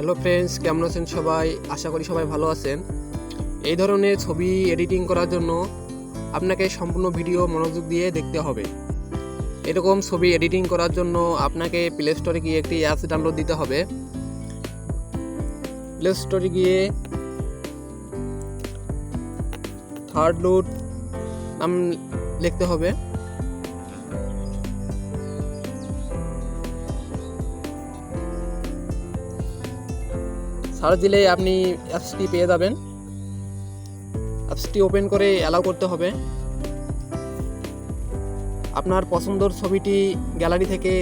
Hello friends, কেমন আছেন সবাই? আশা করি সবাই ভালো আছেন। এই ধরনের ছবি এডিটিং করার জন্য আপনাকে সম্পূর্ণ ভিডিও মনোযোগ দিয়ে দেখতে হবে। এরকম ছবি এডিটিং করার জন্য আপনাকে প্লে স্টোরে গিয়ে একটি অ্যাপস ডাউনলোড দিতে হবে। প্লে স্টোরে গিয়ে থার্ড লোড নাম লিখতে হবে। সার্চ দিলে আপনি অ্যাপসটি পেয়ে যাবেন। অ্যাপসটি ওপেন করে অ্যালাউ করতে হবে। আপনার পছন্দের ছবিটি গ্যালারি থেকে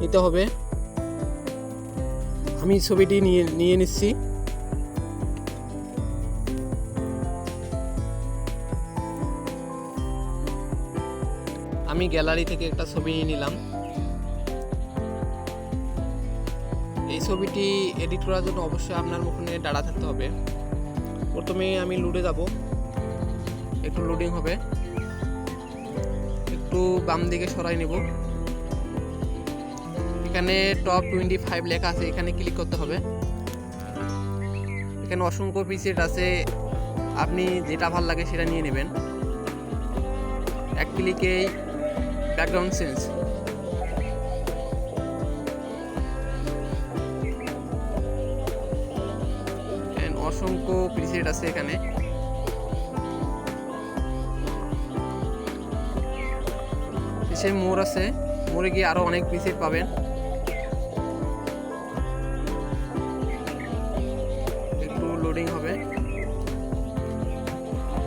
নিতে হবে। আমি ছবিটি নিয়ে নিচ্ছি। আমি গ্যালারি থেকে একটা ছবি নিয়ে নিলাম। এই ছবিটি এডিট করার জন্য অবশ্যই আপনার ফোনে ডাটা থাকতে হবে। প্রথমে আমি লোডে যাব, একটু লোডিং হবে, একটু বাম দিকে সরাই নেব। এখানে টপ 25 লেখা আছে, এখানে ক্লিক করতে হবে। এখানে অসংখ্য প্রিসেট আছে, আপনি যেটা ভালো লাগে সেটা নিয়ে নেবেন। এক ক্লিকেই ব্যাকগ্রাউন্ড চেঞ্জ, অসংখ্য প্রিসেট আছে এখানে। সে মোর আছে, মোরে গিয়ে আরো অনেক প্রিসেট পাবেন। একটু লোডিং হবে।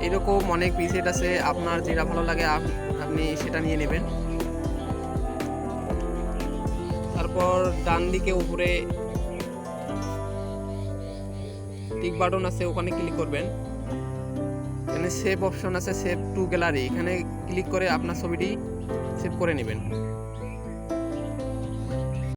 এরকম অনেক প্রিসেট আছে, আপনার যেটা ভালো লাগে আপনি সেটা নিয়ে নেবেন। তারপর ডান দিকে উপরে টিক বাটন আছে, ওখানে ক্লিক করবেন। এখানে সেভ অপশন আছে, সেভ টু গ্যালারি, এখানে ক্লিক করে আপনার ছবিটি সেভ করে নেবেন।